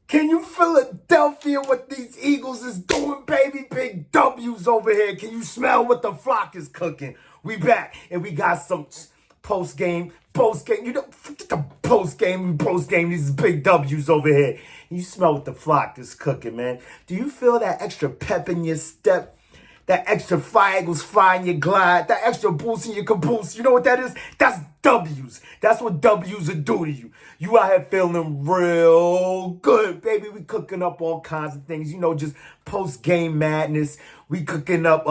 Can you Philadelphia what these Eagles is doing, baby? Big W's over here. Can you smell what the flock is cooking? We back and we got some post-game. You know, the post-game. These big W's over here. You smell what the flock is cooking, man. Do you feel that extra pep in your step? That extra fire goes fire in your glide. That extra boost in your caboose. You know what that is? That's W's. That's what W's will do to you. You out here feeling real good, baby. We cooking up all kinds of things. You know, just post-game madness. We cooking up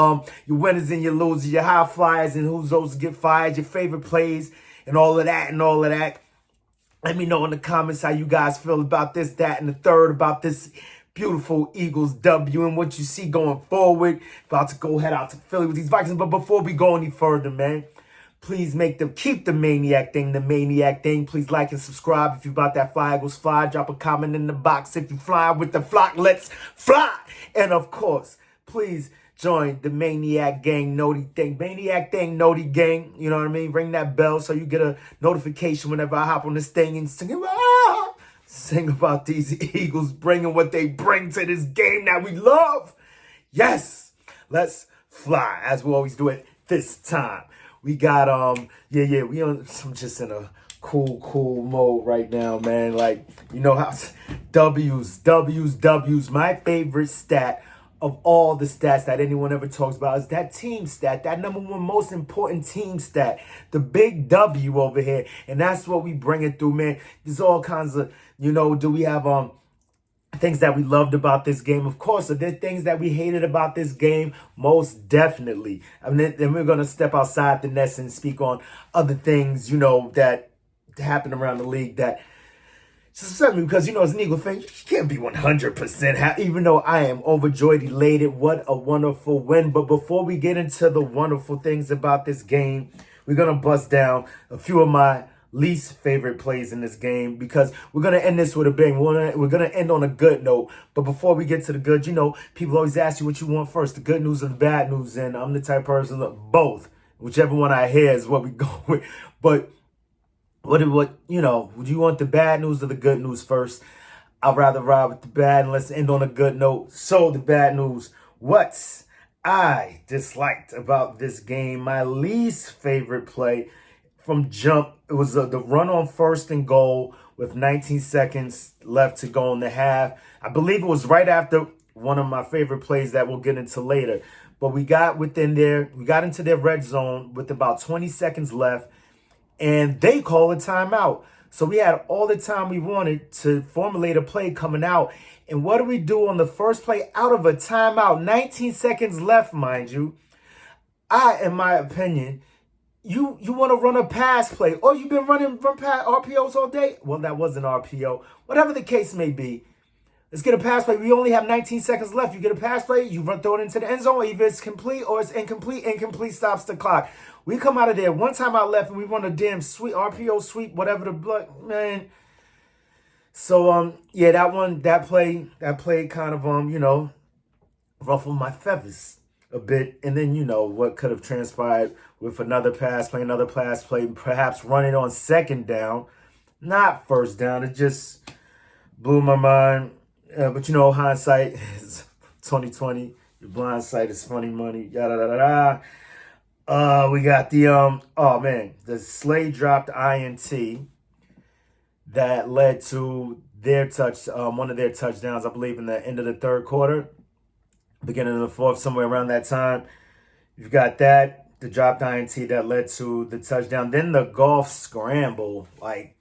your winners and your losers, your high flyers and who's those get fired, your favorite plays, and all of that. Let me know in the comments how you guys feel about this, that, and the third, about this beautiful Eagles W and what you see going forward. About to go head out to Philly with these Vikings. But before we go any further, man, please keep the maniac thing. Please like and subscribe if you about that fly Eagles fly. Drop a comment in the box if you fly with the flock. Let's fly. And of course, please join the Maniac Gang Noti thing. Maniac Thing Noti Gang. You know what I mean? Ring that bell so you get a notification whenever I hop on this thing and sing about these Eagles bringing what they bring to this game that we love. Yes, let's fly as we always do it this time. We got we on some just in a cool mode right now, man. Like, you know how W's. My favorite stat of all the stats that anyone ever talks about is that team stat, that number one most important team stat, the big W over here. And that's what we bring it through, man. There's all kinds of, do we have things that we loved about this game? Of course. Are there things that we hated about this game? Most definitely. I mean, then we're going to step outside the nest and speak on other things, that happen around the league that something, because, as an Eagle fan, you can't be 100% happy, even though I am overjoyed, elated. What a wonderful win. But before we get into the wonderful things about this game, we're going to bust down a few of my least favorite plays in this game, because we're going to end this with a bang. We're going to end on a good note. But before we get to the good, people always ask you what you want first, the good news or the bad news. And I'm the type of person, look, both. Whichever one I hear is what we go with. But would you want the bad news or the good news first? I'd rather ride with the bad, and let's end on a good note. So the bad news, what I disliked about this game, my least favorite play from jump, it was the run on first and goal with 19 seconds left to go in the half. I believe it was right after one of my favorite plays that we'll get into later. But we got into their red zone with about 20 seconds left, and they call a timeout. So we had all the time we wanted to formulate a play coming out. And what do we do on the first play out of a timeout? 19 seconds left, mind you. In my opinion, you want to run a pass play. Or you've been running RPOs all day. Well, that was an RPO. Whatever the case may be. Let's get a pass play. We only have 19 seconds left. You get a pass play, you throw it into the end zone. Either it's complete or it's incomplete. Incomplete stops the clock. We come out of there, one time out left, and we run a damn sweep, RPO sweep, whatever the blood, man. So, that play kind of, ruffled my feathers a bit. And then, what could have transpired with another pass play, perhaps running on second down, not first down. It just blew my mind. But hindsight is 2020. Your blind sight is funny money. Yada da da da. We got the Slay dropped INT that led to their one of their touchdowns, I believe, in the end of the third quarter, beginning of the fourth, somewhere around that time. You've got the dropped INT that led to the touchdown. Then the golf scramble,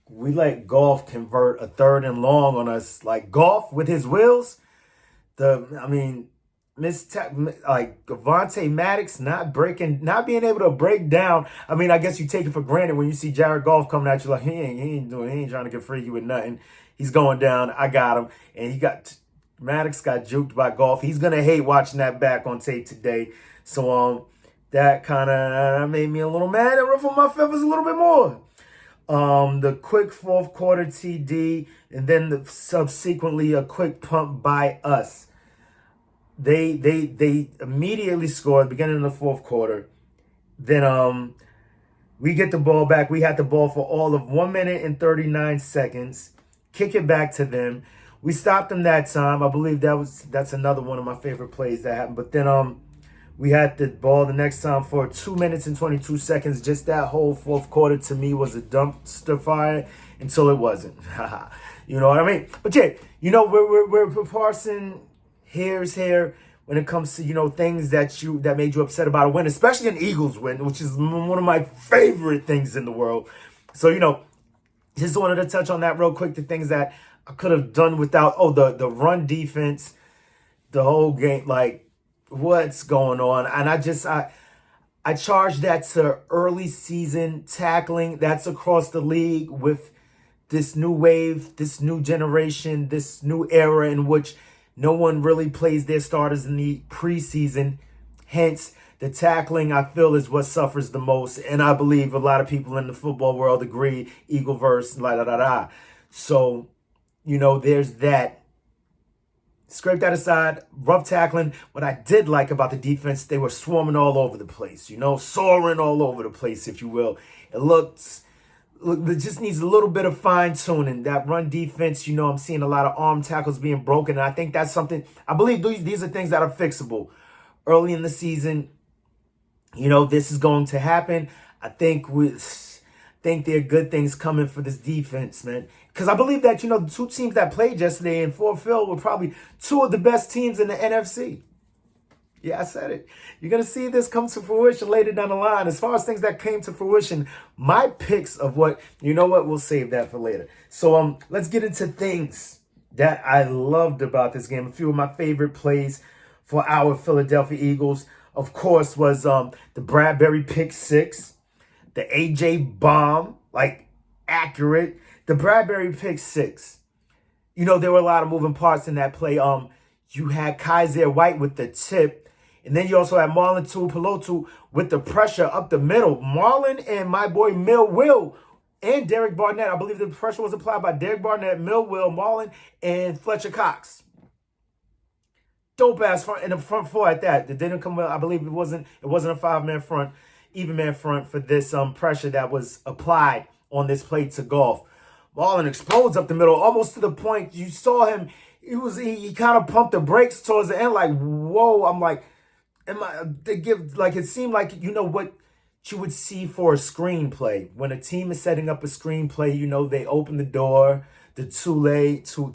we let Golf convert a third and long on us. Like, Golf with his wheels. Avante Maddox not being able to break down. I guess you take it for granted when you see Jared Goff coming at you like he ain't trying to get freaky with nothing. He's going down. I got him. And Maddox got juked by Golf. He's gonna hate watching that back on tape today. So that kind of made me a little mad and ruffled my feathers a little bit more. The quick fourth quarter TD, and then subsequently a quick pump by us. They immediately scored beginning of the fourth quarter. Then we get the ball back. We had the ball for all of 1 minute and 39 seconds. Kick it back to them. we stopped them that time. I believe that's another one of my favorite plays that happened. But then we had the ball the next time for 2 minutes and 22 seconds. Just that whole fourth quarter to me was a dumpster fire until it wasn't. You know what I mean? But yeah, you know, we're parsing hairs here when it comes to, you know, things that made you upset about a win, especially an Eagles win, which is one of my favorite things in the world. So, you know, just wanted to touch on that real quick, the things that I could have done without. Oh, the run defense, the whole game, like what's going on? And I charge that to early season tackling. That's across the league with this new wave, this new generation, this new era in which no one really plays their starters in the preseason. Hence, the tackling, I feel, is what suffers the most. And I believe a lot of people in the football world agree, Eagleverse, la da da da. So, you know, there's that. Scrape that aside, rough tackling. What I did like about the defense, they were swarming all over the place, you know, soaring all over the place, if you will. It just needs a little bit of fine tuning. That run defense, you know, I'm seeing a lot of arm tackles being broken. And I think that's something, I believe these are things that are fixable. Early in the season, you know, this is going to happen. I think there are good things coming for this defense, man. Because I believe that, you know, the two teams that played yesterday in Fort Phil were probably two of the best teams in the NFC. Yeah, I said it. You're going to see this come to fruition later down the line. As far as things that came to fruition, my picks of what, you know what, we'll save that for later. So let's get into things that I loved about this game. A few of my favorite plays for our Philadelphia Eagles, of course, was the Bradbury pick six, the AJ bomb, like accurate. The Bradbury pick six. You know, there were a lot of moving parts in that play. You had Kaiser White with the tip. And then you also had Marlon Tuipulotu with the pressure up the middle. Marlon and my boy Will and Derek Barnett. I believe the pressure was applied by Derek Barnett, Will, Marlon, and Fletcher Cox. Dope ass front in the front four at that. It didn't come. I believe it wasn't a 5-man front, even man front for this pressure that was applied on this play to Golf. Marlon explodes up the middle, almost to the point you saw him. He kind of pumped the brakes towards the end, like whoa. I'm like. It seemed like, you know, what you would see for a screenplay. When a team is setting up a screenplay, you know, they open the door, the Ole to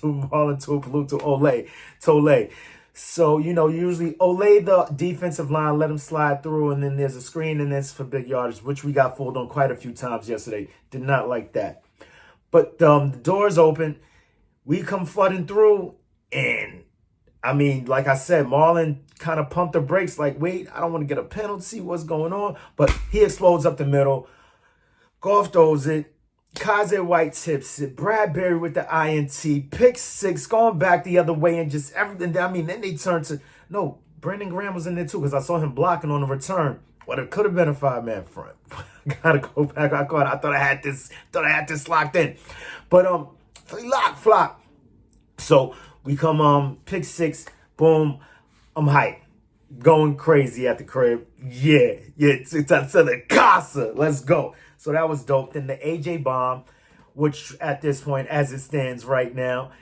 Marlon Tuipulotu, Tole. So, you know, usually Ole, the defensive line, let him slide through, and then there's a screen, and that's for big yardage, which we got fooled on quite a few times yesterday. Did not like that. But the door's open. We come flooding through, and I mean, like I said, Marlon kind of pumped the brakes like, wait, I don't want to get a penalty. What's going on? But he explodes up the middle. Golf throws it. Kaiser White tips it. Bradbury with the INT. Pick six, going back the other way and just everything. I mean, then they turn to, no, Brandon Graham was in there too because I saw him blocking on the return. Well, it could have been a 5-man front. Gotta go back. I thought I had this locked in. But flop. So we come pick six, boom, I'm hyped. Going crazy at the crib. Yeah, it's to the casa. Let's go. So that was dope. Then the AJ bomb, which at this point, as it stands right now,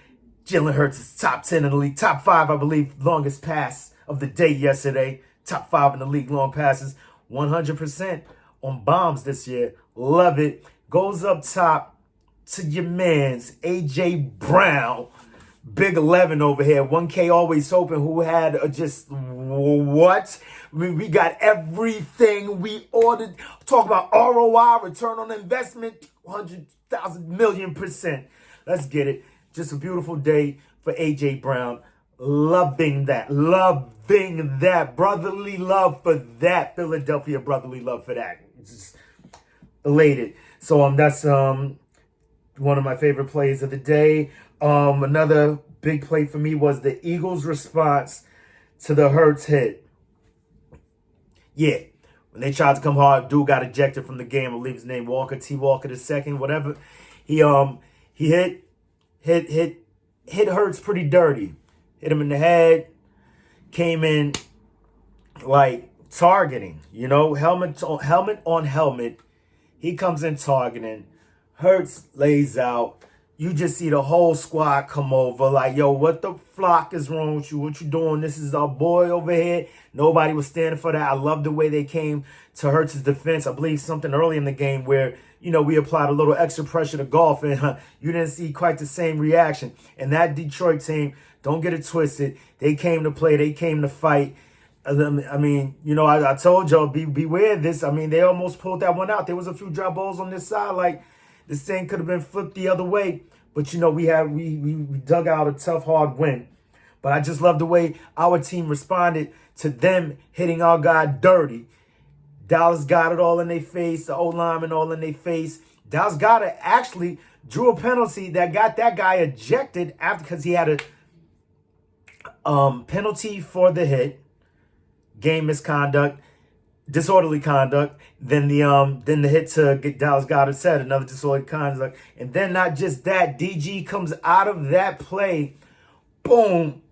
Jalen Hurts is top 10 in the league. Top 5, I believe, longest pass of the day yesterday. Top 5 in the league, long passes. 100% on bombs this year. Love it. Goes up top to your man's AJ Brown. Big 11 over here. 1K always open, who had just what? We got everything we ordered. Talk about ROI, return on investment, 100,000 million %. Let's get it. Just a beautiful day for AJ Brown. Loving that. Brotherly love for that. Philadelphia brotherly love for that. Just elated. So that's one of my favorite plays of the day. Another big play for me was the Eagles' response to the Hurts hit. Yeah, when they tried to come hard, dude got ejected from the game. I believe his name Walker, T. Walker II, whatever. He hit Hurts pretty dirty. Hit him in the head. Came in like targeting, you know, helmet on helmet. He comes in targeting. Hurts lays out. You just see the whole squad come over like, yo, what the flock is wrong with you? What you doing? This is our boy over here. Nobody was standing for that. I love the way they came to Hurts' defense. I believe something early in the game where, we applied a little extra pressure to Golf, and you didn't see quite the same reaction. And that Detroit team, don't get it twisted. They came to play. They came to fight. I told y'all, beware of this. They almost pulled that one out. There was a few drop balls on this side, like, this thing could have been flipped the other way, but we dug out a tough, hard win. But I just love the way our team responded to them hitting our guy dirty. Dallas got it all in their face, the O-lineman all in their face. Dallas Goedert actually drew a penalty that got that guy ejected because he had a penalty for the hit, game misconduct, disorderly conduct, then the hit to get Dallas Goedert said another disorderly conduct, and then not just that, DG comes out of that play, boom,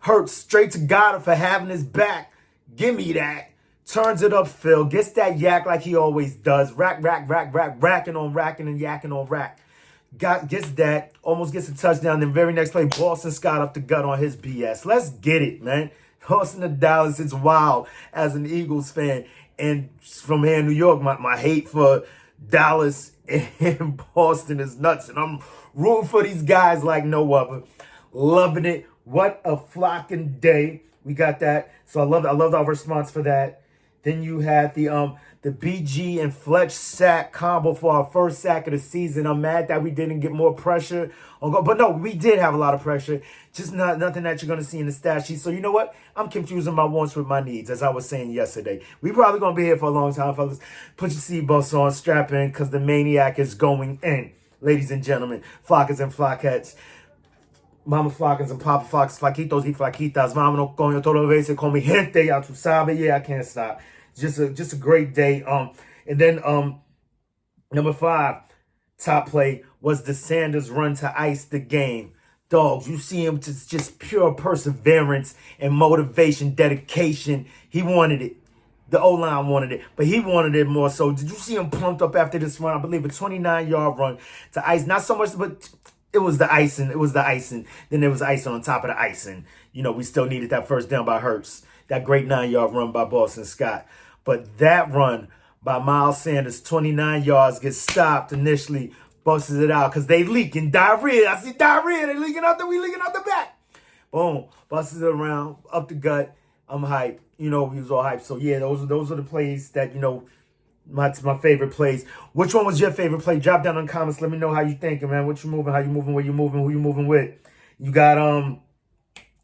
Hurts straight to Goedert for having his back, give me that, turns it upfield, gets that yak like he always does, racking on racking and yakking on rack, gets that, almost gets a touchdown, then very next play, Boston Scott up the gut on his BS. Let's get it, man. Boston to Dallas, it's wild as an Eagles fan. And from here in New York, my hate for Dallas and Boston is nuts. And I'm rooting for these guys like no other. Loving it. What a flocking day. We got that. So I loved our response for that. Then you had the BG and Fletch sack combo for our first sack of the season. I'm mad that we didn't get more pressure on goal. But no, we did have a lot of pressure. Just nothing that you're going to see in the stat sheet. So you know what? I'm confusing my wants with my needs, as I was saying yesterday. We probably going to be here for a long time, fellas. Put your seatbelts on, strap in, because the maniac is going in. Ladies and gentlemen, flockers and flockheads. Mama Flockers and Papa Fox, Flaquitos y Flaquitas, Vámonos coño todo veces con mi gente, ya tú sabes. Yeah, I can't stop. Just a great day. And then number 5, top play was the Sanders run to ice the game. Dogs, you see him just pure perseverance and motivation, dedication. He wanted it. The O-line wanted it, but he wanted it more so. Did you see him pumped up after this run? I believe a 29-yard run to ice. Not so much, but it was the icing. It was the icing. Then there was icing on top of the icing. We still needed that first down by Hurts. That great 9-yard run by Boston Scott. But that run by Miles Sanders, 29 yards, gets stopped initially, busts it out because they leaking diarrhea. I see diarrhea. They leaking out we leaking out the back. Boom. Busts it around, up the gut. I'm hyped. We was all hyped. So, yeah, those are the plays that, my favorite plays. Which one was your favorite play? Drop down in the comments. Let me know how you thinking, man. What you moving, how you moving, where you moving, who you moving with. You got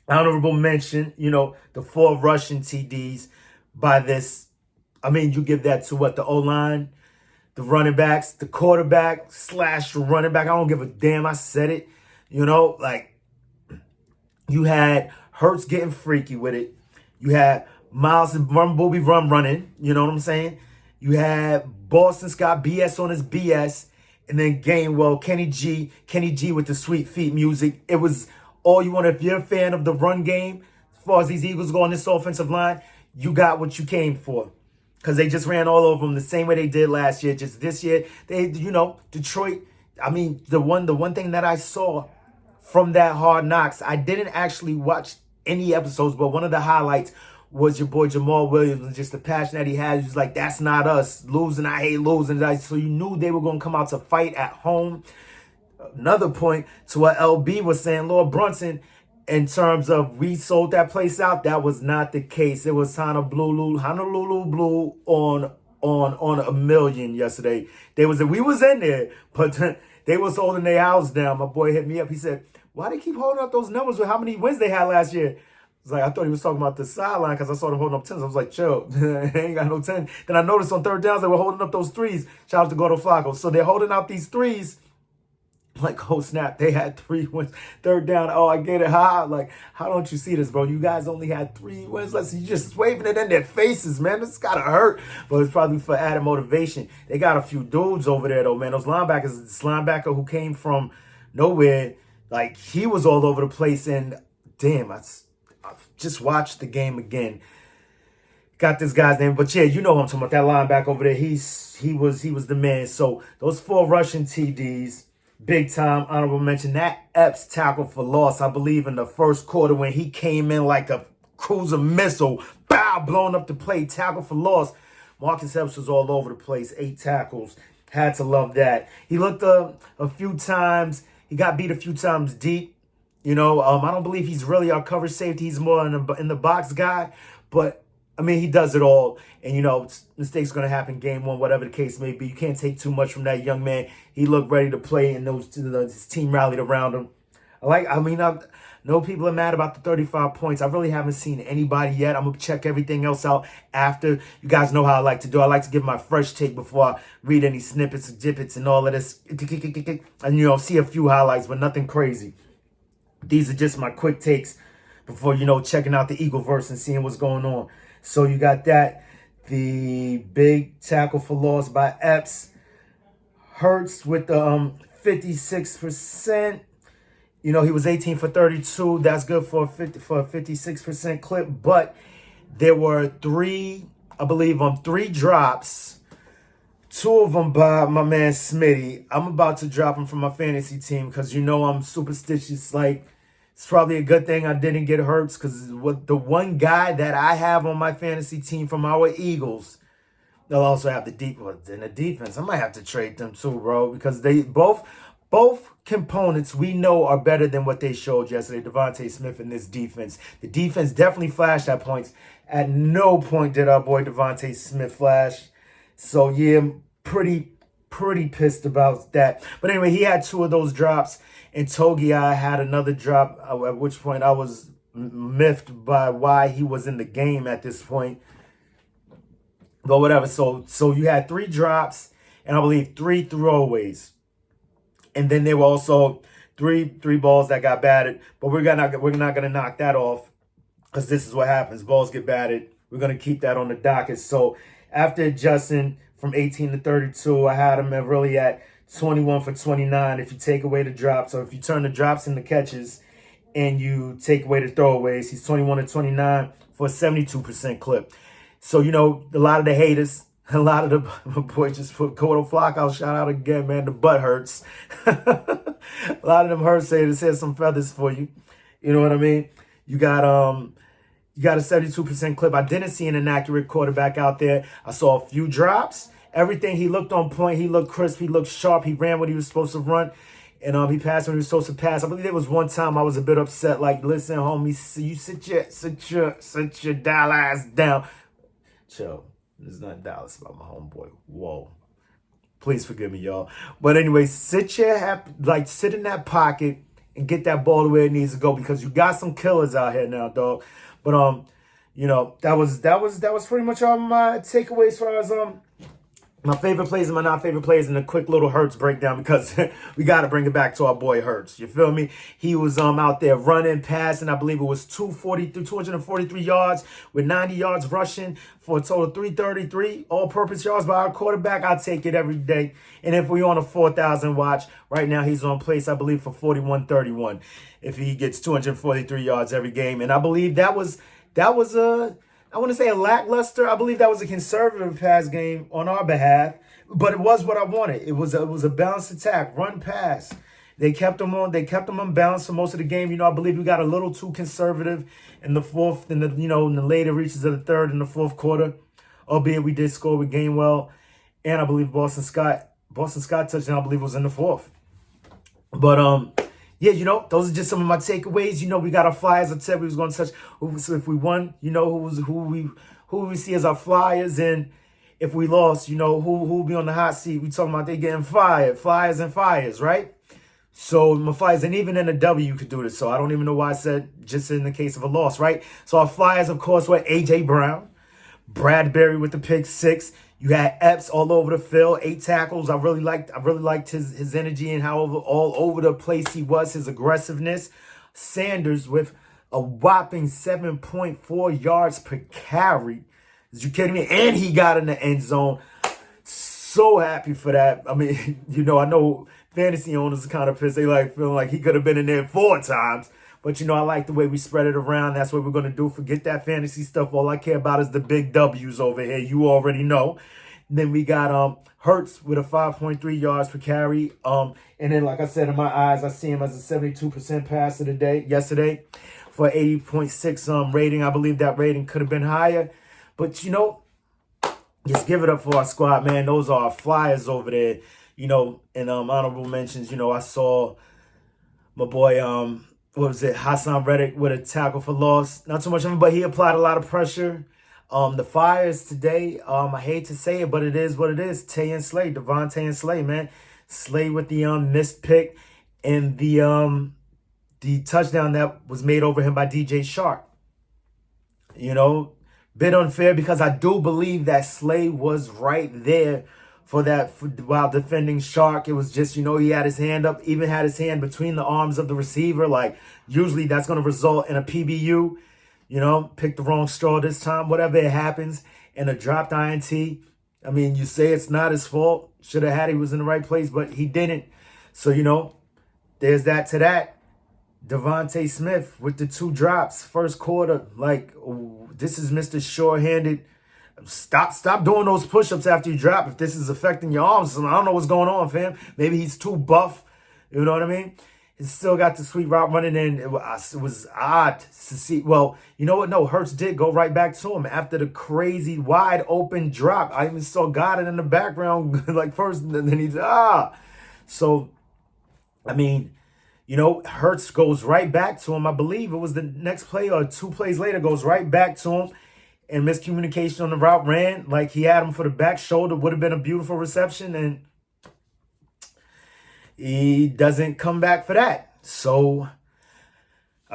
honorable mention, the 4 rushing TDs by this. You give that to what? The O-line, the running backs, the quarterback / running back. I don't give a damn. I said it. You had Hurts getting freaky with it. You had Miles running. You know what I'm saying? You had Boston Scott BS on his BS. And then Gainwell, Kenny G with the sweet feet music. It was all you want. If you're a fan of the run game, as far as these Eagles go on this offensive line, you got what you came for. Because they just ran all over them the same way they did last year. Just this year, Detroit. The one thing that I saw from that Hard Knocks, I didn't actually watch any episodes, but one of the highlights was your boy Jamal Williams and just the passion that he had. He was like, that's not us. Losing, I hate losing. So you knew they were going to come out to fight at home. Another point to what LB was saying, Lord Brunson, in terms of we sold that place out, that was not the case. It was Honolulu Blue on a million yesterday. We was in there, but they was holding their house down. My boy hit me up. He said, why they keep holding up those numbers with how many wins they had last year? I thought he was talking about the sideline because I saw them holding up 10s. I was like, chill, they ain't got no 10. Then I noticed on third downs they were holding up those 3s. Shout out to Gordo Flacco. So they're holding out these 3s. Like, oh, snap, they had 3 wins. Third down, oh, I get it. How don't you see this, bro? You guys only had 3 wins. You just waving it in their faces, man. This got to hurt. But it's probably for added motivation. They got a few dudes over there, though, man. Those linebackers, this linebacker who came from nowhere, he was all over the place. And, damn, I just watched the game again. Got this guy's name, but yeah, you know who I'm talking about. That linebacker over there, he was the man. So those 4 rushing TDs, big time honorable mention. That Epps tackle for loss, I believe, in the first quarter when he came in like a cruiser missile, bow, blowing up the play, tackle for loss. Marcus Epps was all over the place, 8 tackles. Had to love that. He looked a few times. He got beat a few times deep. I don't believe he's really our cover safety. He's more in the box guy, but I mean, he does it all. And, mistakes going to happen game 1, whatever the case may be. You can't take too much from that young man. He looked ready to play, and his team rallied around him. I know people are mad about the 35 points. I really haven't seen anybody yet. I'm going to check everything else out after. You guys know how I like to do. I like to give my fresh take before I read any snippets, dippets, and all of this. And, see a few highlights, but nothing crazy. These are just my quick takes before, checking out the Eagleverse and seeing what's going on. So you got that. The big tackle for loss by Epps. Hurts with the 56%. He was 18 for 32. That's good for a 56% clip. But there were 3 drops. 2 of them by my man Smitty. I'm about to drop him from my fantasy team because I'm superstitious. It's probably a good thing I didn't get hurt because the one guy that I have on my fantasy team from our Eagles, they'll also have the defense. I might have to trade them too, bro, because they both components we know are better than what they showed yesterday. Devontae Smith and this defense. The defense definitely flashed at points. At no point did our boy Devontae Smith flash. So yeah, I'm pretty pissed about that. But anyway, he had 2 of those drops. And Togiai had another drop, at which point I was miffed by why he was in the game at this point. But whatever. So you had 3 drops and I believe 3 throwaways. And then there were also three balls that got batted. But we're not gonna knock that off because this is what happens. Balls get batted. We're gonna keep that on the docket. So after adjusting from 18 to 32, I had him really at 21 for 29 if you take away the drops, or if you turn the drops into catches and you take away the throwaways. He's 21 to 29 for a 72% clip. So, a lot of the haters, a lot of the boys just put Kodo Flock out. Shout out again, man. The butt hurts. A lot of them hurts haters had some feathers for you. You know what I mean? You got a 72% clip. I didn't see an inaccurate quarterback out there. I saw a few drops. Everything, he looked on point. He looked crisp. He looked sharp. He ran what he was supposed to run. And he passed when he was supposed to pass. I believe there was one time I was a bit upset. Listen, homie, you sit your dial ass down. Chill. There's nothing Dallas about my homeboy. Whoa. Please forgive me, y'all. But anyway, sit in that pocket and get that ball where it needs to go because you got some killers out here now, dog. But that was pretty much all my takeaways as far as my favorite plays and my not favorite plays, and a quick little Hurts breakdown because we got to bring it back to our boy Hurts. You feel me? He was out there running, passing. I believe it was 243 yards with 90 yards rushing for a total of 333 all-purpose yards by our quarterback. I'll take it every day. And if we're on a 4,000 watch, right now he's on place, I believe, for 41-31 if he gets 243 yards every game. And I believe that was I want to say a lackluster. I believe that was a conservative pass game on our behalf, but it was what I wanted. It was a balanced attack, run, pass. They kept them unbalanced for most of the game. I believe we got a little too conservative in the fourth, in the later reaches of the third and the fourth quarter. Albeit we did score with Gainwell, and I believe Boston Scott touchdown, I believe, was in the fourth. But yeah, those are just some of my takeaways. We got our Flyers. I said we was going to touch. So if we won, who we see as our Flyers, and if we lost, who will be on the hot seat. We talking about they getting fired, Flyers and Fires, right? So my Flyers, and even in a W, you could do this. So I don't even know why I said just in the case of a loss, right? So our Flyers, of course, were A.J. Brown, Bradbury with the pick 6. You had Epps all over the field, 8 tackles. I really liked his energy and how all over the place he was, his aggressiveness. Sanders with a whopping 7.4 yards per carry. Is you kidding me? And he got in the end zone. So happy for that. I mean, I know fantasy owners are kind of pissed. They feeling like he could have been in there 4 times. But, I like the way we spread it around. That's what we're going to do. Forget that fantasy stuff. All I care about is the big W's over here. You already know. Then we got Hurts with a 5.3 yards per carry. And then, like I said, in my eyes, I see him as a 72% passer yesterday for 80.6 rating. I believe that rating could have been higher. But, just give it up for our squad, man. Those are our Flyers over there. And honorable mentions, I saw my boy, Hassan Reddick with a tackle for loss. Not too much of him, but he applied a lot of pressure. The Flyers today, I hate to say it, but it is what it is. Devontae and Slay, man. Slay with the missed pick and the touchdown that was made over him by DJ Shark. Bit unfair because I do believe that Slay was right there while defending Shark. It was just, he had his hand up, even had his hand between the arms of the receiver. Like, usually that's going to result in a PBU. Pick the wrong straw this time. Whatever it happens, and a dropped INT. I mean, you say it's not his fault. Should have had he was in the right place, but he didn't. So, there's that to that. Devontae Smith with the 2 drops, first quarter. Like, this is Mr. Sure-handed. Stop doing those push-ups after you drop if this is affecting your arms. I don't know what's going on, fam. Maybe he's too buff. You know what I mean? He still got the sweet route running in. It was odd to see. Well, you know what? No, Hurts did go right back to him after the crazy wide open drop. I even saw Goddard in the background like first, and then he's So, I mean, Hurts goes right back to him. I believe it was the next play or 2 plays later, goes right back to him. And miscommunication on the route ran. Like, he had him for the back shoulder. Would have been a beautiful reception. And he doesn't come back for that. So,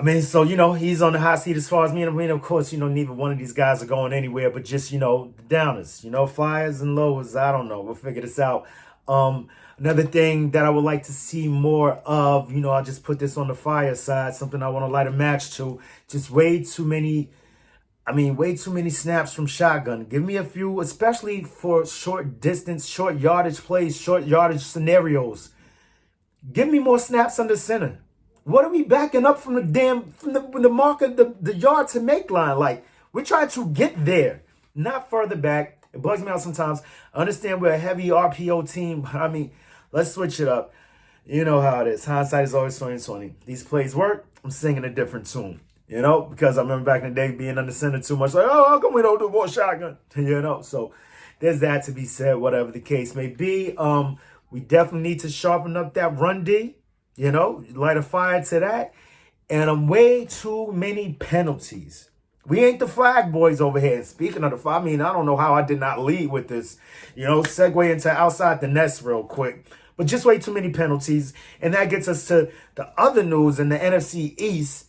he's on the hot seat as far as me. And of course, neither one of these guys are going anywhere. But just, the downers. Flyers and lowers. I don't know. We'll figure this out. Another thing that I would like to see more of, I'll just put this on the Fire side, something I want to light a match to. Just way too many snaps from shotgun. Give me a few, especially for short distance, short yardage plays, short yardage scenarios. Give me more snaps under center. What are we backing up from the mark of the yard to make line? Like, we're trying to get there, not further back. It bugs me out sometimes. I understand we're a heavy RPO team, but let's switch it up. You know how it is. Hindsight is always 20/20. These plays work. I'm singing a different tune. Because I remember back in the day being under center too much. Like, how come we don't do more shotgun? So there's that to be said, whatever the case may be. We definitely need to sharpen up that run D. Light a fire to that. And way too many penalties. We ain't the flag boys over here. Speaking of the flag, I don't know how I did not lead with this. Segue into outside the nest real quick. But just way too many penalties. And that gets us to the other news in the NFC East.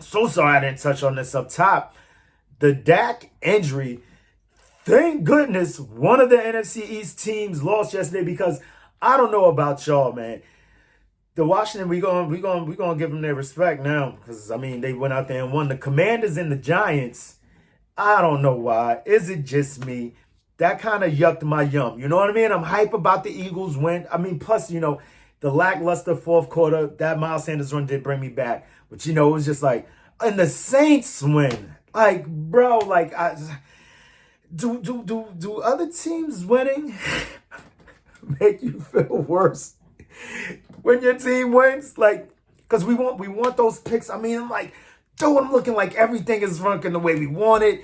So sorry I didn't touch on this up top. The Dak injury. Thank goodness one of the NFC East teams lost yesterday, because I don't know about y'all, man. The Washington, we gonna give them their respect now, because they went out there and won. The Commanders and the Giants, I don't know why. Is it just me? That kind of yucked my yum. You know what I mean? I'm hype about the Eagles win. Plus, the lackluster fourth quarter, that Miles Sanders run did bring me back. But, it was just like, and the Saints win. Like, bro, like, do other teams winning make you feel worse when your team wins? Like, because we want those picks. I'm looking like everything is running the way we want it.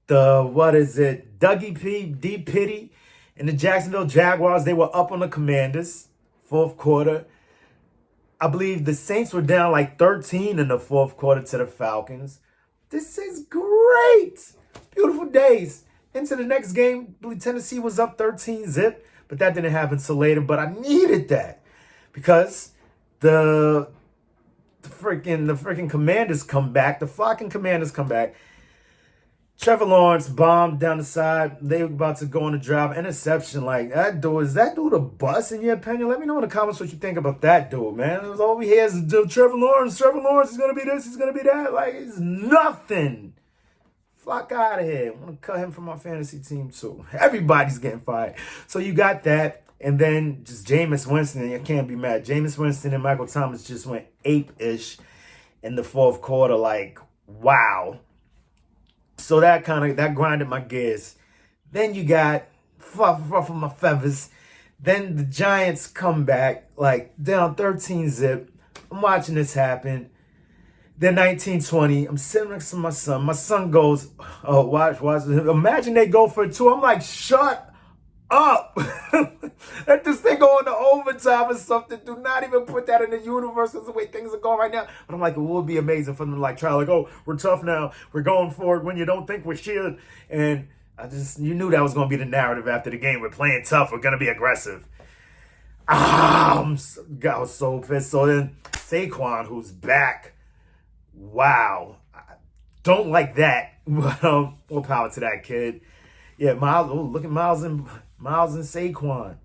What is it? Dougie P, D Pitty, and the Jacksonville Jaguars, they were up on the Commanders, fourth quarter. I believe the Saints were down like 13 in the fourth quarter to the Falcons. This is great. Beautiful days. Into the next game, Tennessee was up 13-0, but that didn't happen till later. But I needed that because the freaking Commanders come back. The fucking Commanders come back. Trevor Lawrence bombed down the side. They were about to go on a drive. Interception. Like, is that dude a bust in your opinion? Let me know in the comments what you think about that dude, man. All we hear is Trevor Lawrence. Trevor Lawrence is going to be this. He's going to be that. Like, it's nothing. Flock out of here. I want to cut him from my fantasy team too. Everybody's getting fired. So you got that. And then just Jameis Winston, you can't be mad. Jameis Winston and Michael Thomas just went ape-ish in the fourth quarter. Like, wow. So that grinded my gears. Then you got ruffle my feathers. Then the Giants come back, like down 13-zip. I'm watching this happen. Then 19-20. I'm sitting next to my son. My son goes, oh, watch. Imagine they go for 2. I'm like, shut up. Let this thing go into overtime or something. Do not even put that in the universe. That's the way things are going right now. But I'm like, it would be amazing for them to like try, like, oh, we're tough now. We're going for it when you don't think we should. And you knew that was going to be the narrative after the game. We're playing tough. We're going to be aggressive. I was so pissed. So then Saquon, who's back. Wow. I don't like that. More power to that kid. Yeah, Miles. Oh, look at Miles and Saquon.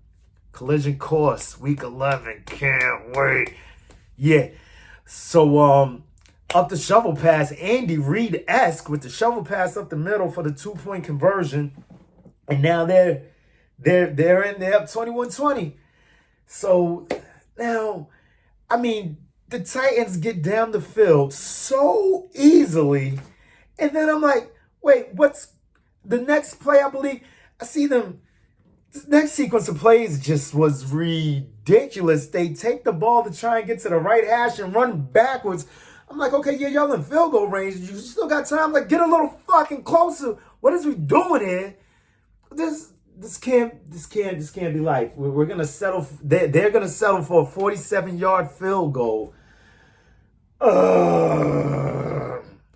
Collision course, week 11. Can't wait. Yeah. So up the shovel pass, Andy Reid-esque with the shovel pass up the middle for the 2-point conversion. And now they're up 21-20. So now, I mean, the Titans get down the field so easily. And then I'm like, wait, what's the next play? I believe I see them. This next sequence of plays just was ridiculous. They take the ball to try and get to the right hash and run backwards. I'm like, okay, yeah, y'all in field goal range. You still got time. Like, get a little fucking closer. What is we doing here? This can't be life. We're gonna settle. They're gonna settle for a 47-yard field goal.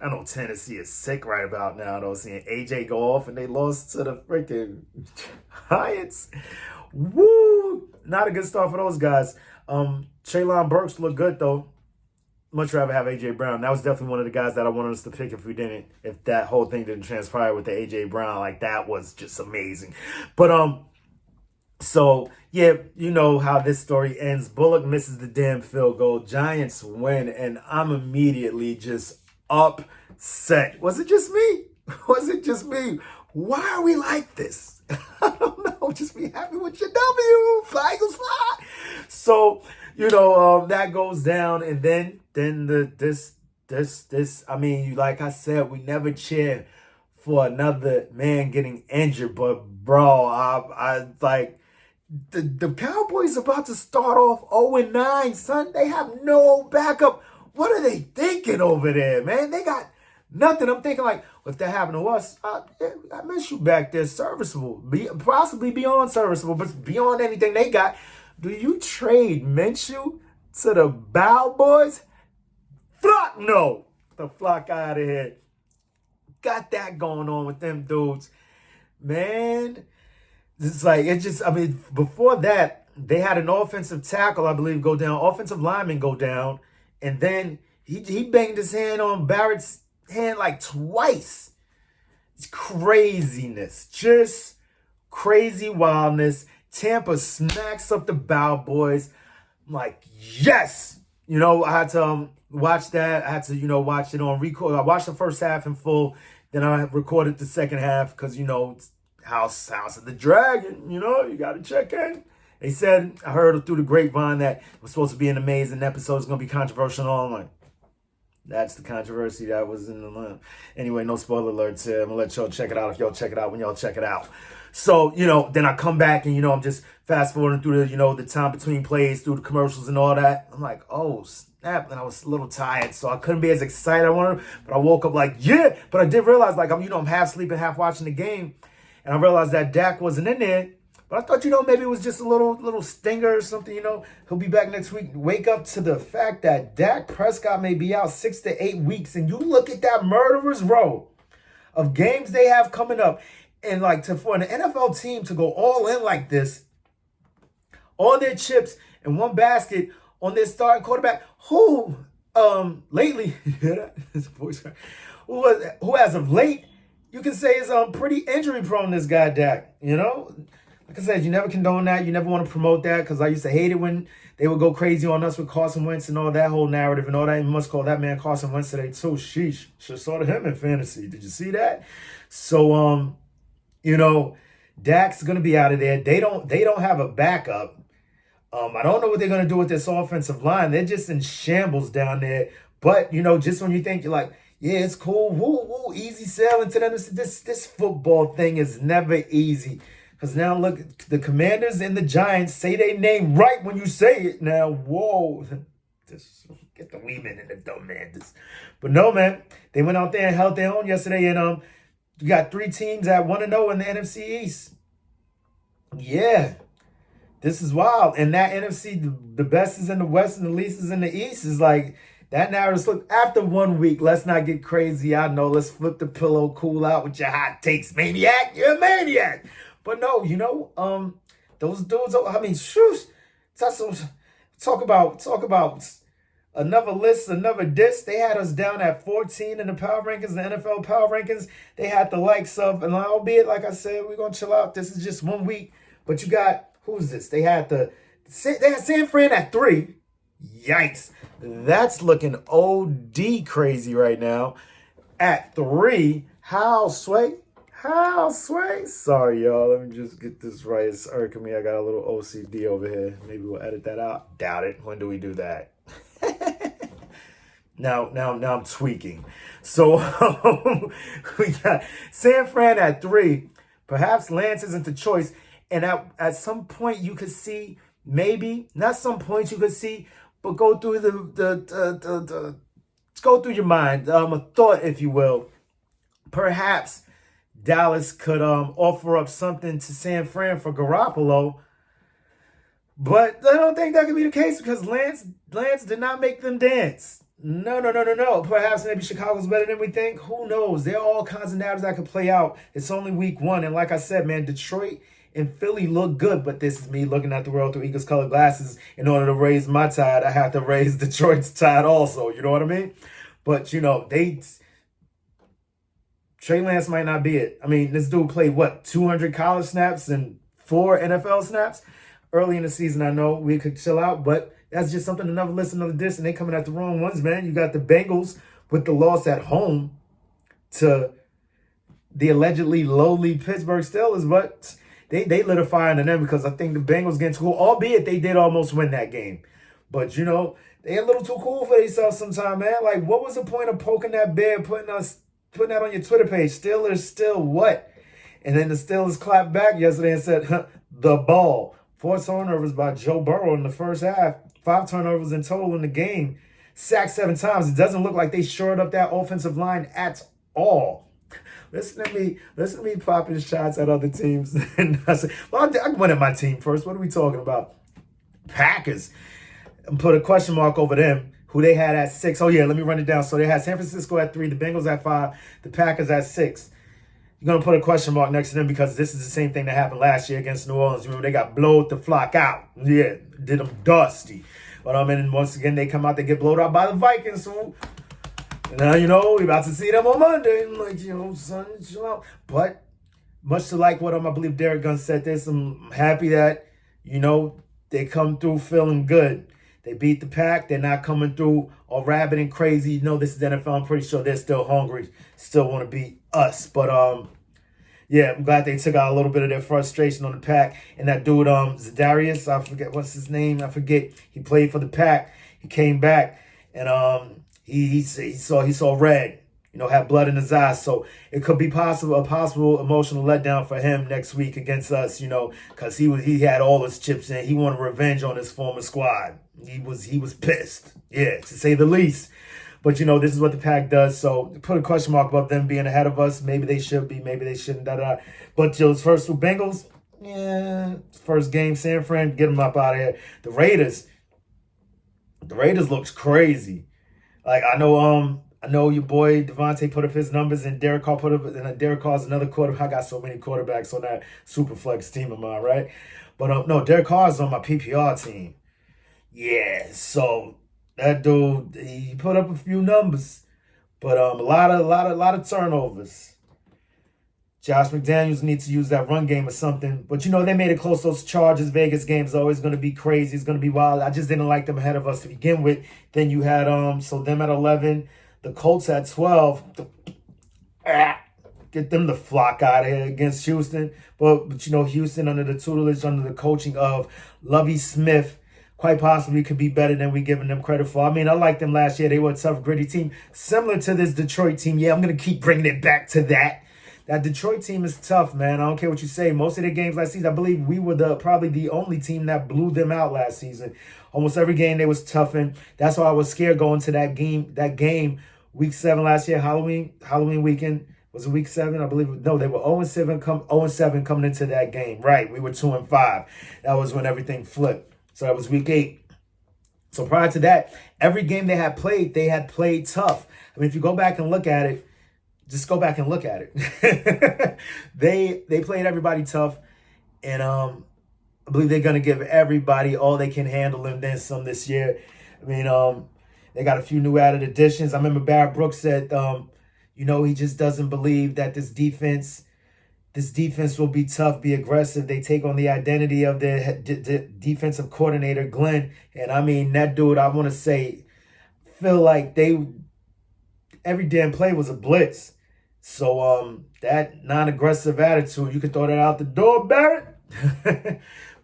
I know Tennessee is sick right about now, though, seeing AJ go off and they lost to the freaking Giants. Woo! Not a good start for those guys. Treylon Burks looked good, though. Much rather have AJ Brown. That was definitely one of the guys that I wanted us to pick if that whole thing didn't transpire with the AJ Brown. Like, that was just amazing. But, so, yeah, you know how this story ends. Bullock misses the damn field goal. Giants win, and I'm immediately just upset. Was it just me? Why are we like this? I don't know. Just be happy with your W. Fly Eagles fly. So, you know, that goes down, and then this. I mean, like I said, we never cheer for another man getting injured, but bro, I like the Cowboys about to start off 0-9, son. They have no backup. What are they thinking over there, man? They got nothing. I'm thinking like, well, if that happened to us, I miss you back there, serviceable, possibly beyond serviceable, but beyond anything they got. Do you trade Minshew to the Bow Boys? Fuck no. The flock out of here. Got that going on with them dudes. Man, it's like, before that, they had an offensive tackle, I believe, go down, offensive lineman go down, and then he banged his hand on Barrett's hand like twice. It's craziness. Just crazy wildness. Tampa smacks up the Bow Boys. I'm like, yes. You know, I had to watch that. I had to, watch it on record. I watched the first half in full. Then I recorded the second half because, it's House of the Dragon. You got to check in. They said, I heard through the grapevine that it was supposed to be an amazing episode. It's going to be controversial. I'm like, that's the controversy that was in the line. Anyway, no spoiler alerts here. I'm going to let y'all check it out if y'all check it out when y'all check it out. So, then I come back and, I'm just fast forwarding through the time between plays, through the commercials and all that. I'm like, oh, snap. And I was a little tired, so I couldn't be as excited as I wanted. But I woke up like, yeah. But I did realize, like, I'm half sleeping, half watching the game. And I realized that Dak wasn't in there. But I thought, maybe it was just a little stinger or something, He'll be back next week. Wake up to the fact that Dak Prescott may be out 6 to 8 weeks. And you look at that murderer's row of games they have coming up. And for an NFL team to go all in like this, all their chips in one basket on their starting quarterback, who lately, who as of late, you can say is pretty injury prone, this guy Dak, Like I said, you never condone that. You never want to promote that because I used to hate it when they would go crazy on us with Carson Wentz and all that whole narrative and all that. You must call that man Carson Wentz today too. Sheesh. Should have saw him in fantasy. Did you see that? So, you know, Dak's gonna be out of there. They don't have a backup. I don't know what they're gonna do with this offensive line. They're just in shambles down there. But just when you think you're like, yeah, it's cool, woo, woo, easy sailing to them. This football thing is never easy. Because now look, the Commanders and the Giants say their name right when you say it. Now, whoa, just get the women and the dumb man. But no, man, they went out there and held their own yesterday, and you got 3 teams at 1-0 in the NFC East. Yeah. This is wild. And that NFC, the best is in the West and the least is in the East, is like that narrative flip. After 1 week, let's not get crazy. I know, let's flip the pillow, cool out with your hot takes, maniac. You're a maniac. But no, those dudes, I mean, shoosh. Talk about another list, another diss. They had us down at 14 in the power rankings, the NFL power rankings. They had the likes of, and albeit, like I said, we're going to chill out. This is just 1 week. But you got, who's this? They had San Fran at 3. Yikes. That's looking OD crazy right now. At 3. How, Sway? Sorry, y'all. Let me just get this right. It's irking me. I got a little OCD over here. Maybe we'll edit that out. Doubt it. When do we do that? Now I'm tweaking. So we got San Fran at 3. Perhaps Lance isn't the choice. And at some point you could see, maybe, not some point you could see, but go through go through your mind, a thought, if you will. Perhaps Dallas could offer up something to San Fran for Garoppolo. But I don't think that could be the case because Lance did not make them dance. No. Perhaps maybe Chicago's better than we think. Who knows? There are all kinds of narratives that could play out. It's only week 1. And like I said, man, Detroit and Philly look good. But this is me looking at the world through Eagles colored glasses. In order to raise my tide, I have to raise Detroit's tide also. You know what I mean? But, Trey Lance might not be it. I mean, this dude played, 200 college snaps and 4 NFL snaps? Early in the season, I know we could chill out, but that's just something to never listen to this, and they coming at the wrong ones, man. You got the Bengals with the loss at home to the allegedly lowly Pittsburgh Steelers, but they lit a fire in them because I think the Bengals getting too cool, albeit they did almost win that game. But, they a little too cool for themselves sometimes, man. Like, what was the point of poking that bear, putting that on your Twitter page? Steelers still what? And then the Steelers clapped back yesterday and said, the ball. 4 turnovers by Joe Burrow in the first half. 5 turnovers in total in the game. Sacked 7 times. It doesn't look like they shored up that offensive line at all. Listen to me popping shots at other teams. And I said, well, I went at my team first. What are we talking about? Packers. And put a question mark over them, who they had at 6. Oh, yeah, let me run it down. So they had San Francisco at 3, the Bengals at 5, the Packers at 6. You're going to put a question mark next to them because this is the same thing that happened last year against New Orleans. Remember, they got blowed the flock out. Yeah, did them dusty. But and once again, they come out, they get blowed out by the Vikings. So, now, we about to see them on Monday. And like, son, chill out. But much to like what I believe Derek Gunn said this, I'm happy that, they come through feeling good. They beat the Pack. They're not coming through all rabid and crazy. This is NFL. I'm pretty sure they're still hungry. Still want to beat us. But, yeah, I'm glad they took out a little bit of their frustration on the Pack. And that dude, Zadarius, I forget what's his name. I forget. He played for the Pack. He came back. And he saw red. Had blood in his eyes. So it could be a possible emotional letdown for him next week against us, because he had all his chips in. He wanted revenge on his former squad. He was pissed. Yeah, to say the least. But, this is what the Pack does. So put a question mark about them being ahead of us. Maybe they should be. Maybe they shouldn't. But those first 2 Bengals, yeah, first game, San Fran, get them up out of here. The Raiders looks crazy. Like, I know your boy Devontae put up his numbers and Derek Carr put up, and Derek Carr's another quarterback. I got so many quarterbacks on that super flex team of mine, right? But no, Derek Carr's on my PPR team. Yeah, so that dude, he put up a few numbers, but a lot of turnovers. Josh McDaniels needs to use that run game or something. But, they made it close. Those Chargers, Vegas games are always going to be crazy. It's going to be wild. I just didn't like them ahead of us to begin with. Then you had so them at 11, the Colts at 12. Get them the flock out of here against Houston. But Houston under the tutelage, under the coaching of Lovie Smith, quite possibly could be better than we giving them credit for. I mean, I liked them last year. They were a tough, gritty team. Similar to this Detroit team. Yeah, I'm going to keep bringing it back to that. That Detroit team is tough, man. I don't care what you say. Most of the games last season, I believe we were probably the only team that blew them out last season. Almost every game they was toughened. That's why I was scared going to that game, week 7 last year, Halloween weekend. Was it week 7? I believe. No, they were 0-7 coming into that game. Right, we were 2-5. That was when everything flipped. So that was week 8. So prior to that, every game they had played tough. I mean, if you go back and look at it, just go back and look at it. They played everybody tough, and I believe they're gonna give everybody all they can handle and then some this year. I mean, they got a few new added additions. I remember Barrett Brooks said, he just doesn't believe that this defense will be tough, be aggressive. They take on the identity of their defensive coordinator, Glenn, and I mean that dude. I want to say, feel like every damn play was a blitz. So that non-aggressive attitude, you can throw that out the door, Barrett.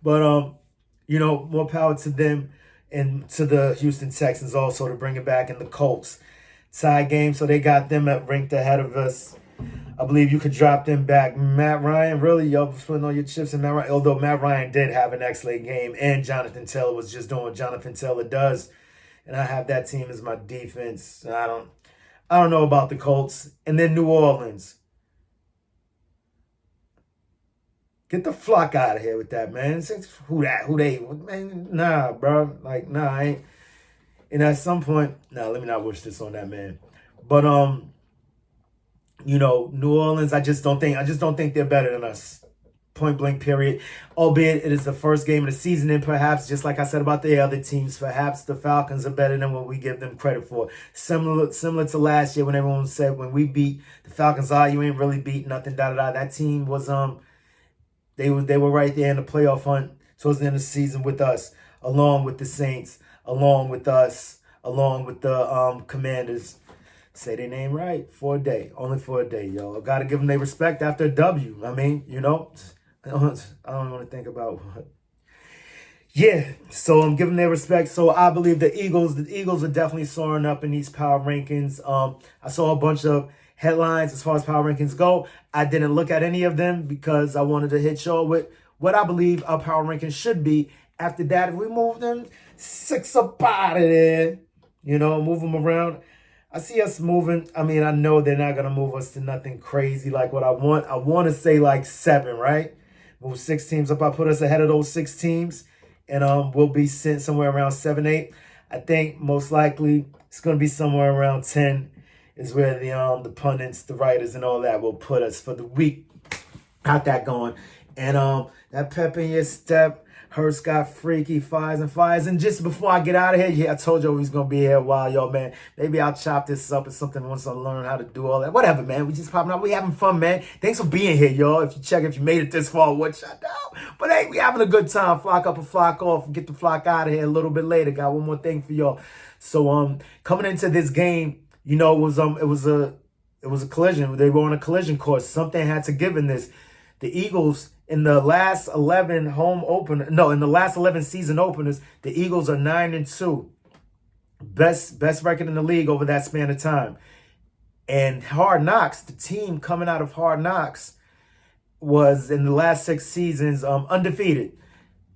But more power to them and to the Houston Texans also to bring it back, in the Colts. Tie game, so they got them ranked ahead of us. I believe you could drop them back. Matt Ryan, really, y'all putting all your chips in Matt Ryan. Although Matt Ryan did have an excellent game, and Jonathan Taylor was just doing what Jonathan Taylor does. And I have that team as my defense. I don't know about the Colts. And then New Orleans. Get the flock out of here with that, man. Who they? Man, nah, bro. Like, nah, I ain't. And at some point, let me not wish this on that man. But New Orleans, I just don't think they're better than us. Point blank, period. Albeit it is the first game of the season, and perhaps, just like I said about the other teams, perhaps the Falcons are better than what we give them credit for. Similar to last year when everyone said when we beat the Falcons, you ain't really beat nothing, That team was they were right there in the playoff hunt towards the end of the season with us, along with the Saints, along with us, along with the Commanders. Say their name right for a day. Only for a day, y'all. Got to give them their respect after a W. I mean, I don't want to think about what. Yeah, so I'm giving their respect. So I believe the Eagles are definitely soaring up in these power rankings. I saw a bunch of headlines as far as power rankings go. I didn't look at any of them because I wanted to hit y'all with what I believe our power rankings should be. After that, if we move them 6 up out of there, move them around. I see us moving. I mean, I know they're not going to move us to nothing crazy like what I want. I want to say like 7, right? Move 6 teams up. I put us ahead of those 6 teams, and we'll be sent somewhere around 7, 8. I think most likely it's going to be somewhere around 10 is where the pundits, the writers, and all that will put us for the week. Got that going. And that pep in your step. Hurts got freaky, Phlyers. And just before I get out of here, I told you we was going to be here a while, y'all, man. Maybe I'll chop this up or something once I learn how to do all that. Whatever, man. We just popping up. We having fun, man. Thanks for being here, y'all. If you made it this far, what shut down. But hey, we having a good time. Flock up and flock off. Get the flock out of here a little bit later. Got one more thing for y'all. So coming into this game, it was a collision. They were on a collision course. Something had to give in this. The Eagles, in the last 11 season openers, the Eagles are 9-2. Best record in the league over that span of time. And Hard Knocks, the team coming out of Hard Knocks, was in the last 6 seasons undefeated.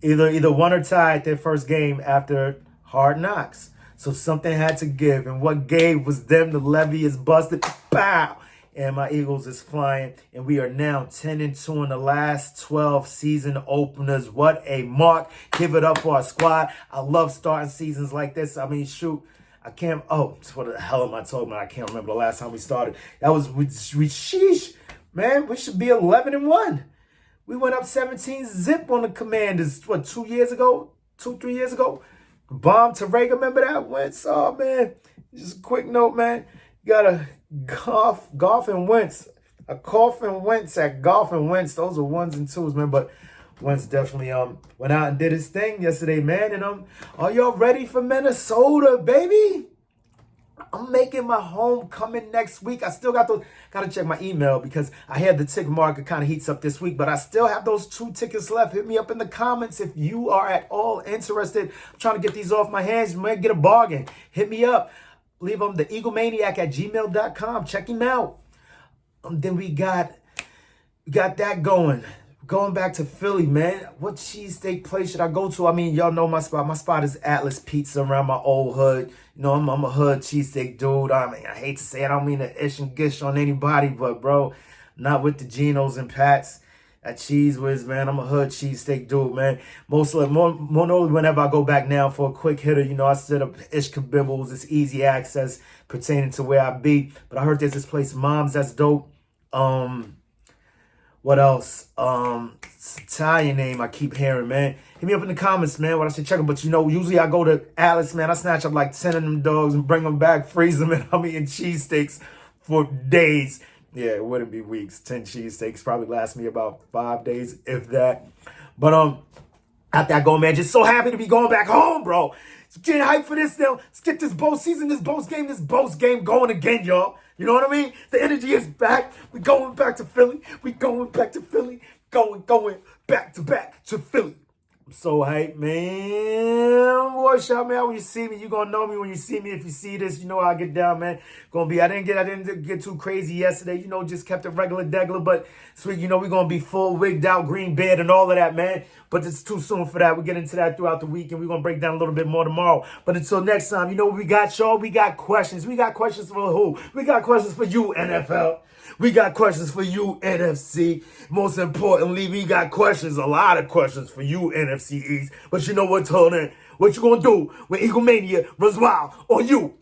Either won or tied their first game after Hard Knocks. So something had to give. And what gave was them. The levee is busted. Pow! And my Eagles is flying. And we are now 10-2 in the last 12 season openers. What a mark. Give it up for our squad. I love starting seasons like this. I mean, shoot. I can't. Oh, what the hell am I talking about? I can't remember the last time we started. That was, sheesh. Man, we should be 11-1. We went up 17-zip on the Commanders, 2 years ago? 3 years ago? Bomb to Ray, remember that? Wentz, oh, man. Just a quick note, man. You got to Goff and Wentz. A cough and Wentz at Golf and Wentz. Those are ones and twos, man. But Wentz definitely went out and did his thing yesterday, man. And are y'all ready for Minnesota, baby? I'm making my homecoming next week. I still got to check my email because I had the ticket market kind of heats up this week, but I still have those 2 tickets left. Hit me up in the comments if you are at all interested. I'm trying to get these off my hands. You might get a bargain. Hit me up. Leave them the eaglemaniac@gmail.com. Check him out. Then we got that going. Going back to Philly, man. What cheesesteak place should I go to? I mean, y'all know my spot. My spot is Atlas Pizza around my old hood. You know, I'm a hood cheesesteak dude. I mean, I hate to say it. I don't mean to ish and gish on anybody, but, bro, not with the Genos and Pats. That Cheese Whiz, man. I'm a hood cheesesteak dude, man. More whenever I go back now for a quick hitter, you know, I set up Ish Kabibbles. It's easy access pertaining to where I be. But I heard there's this place, Mom's, that's dope. What else? It's Italian name I keep hearing, man. Hit me up in the comments, man, what I should check them. But, you know, usually I go to Alice, man. I snatch up like 10 of them dogs and bring them back, freeze them, and I'm eating cheesesteaks for days. Yeah, it wouldn't be weeks. 10 cheesesteaks probably last me about 5 days, if that. But, out there going, man. Just so happy to be going back home, bro. Getting hyped for this now. Let's get this boat season, this boat game going again, y'all. You know what I mean? The energy is back. We going back to Philly. We going back to Philly. Going back to Philly. I'm so hyped, man. Boy, shout me out when you see me. You gonna know me when you see me. If you see this, you know how I get down, man. I didn't get too crazy yesterday. You know, just kept it regular degular. But sweet, you know, we're gonna be full wigged out, green beard, and all of that, man. But it's too soon for that. We get into that throughout the week, and we're gonna break down a little bit more tomorrow. But until next time, you know what we got, y'all? We got questions. We got questions for who? We got questions for you, NFL. We got questions for you, NFC. Most importantly, we got questions, a lot of questions for you, NFC East. But you know what, Tony? What you gonna do when Eagle Mania runs wild on you?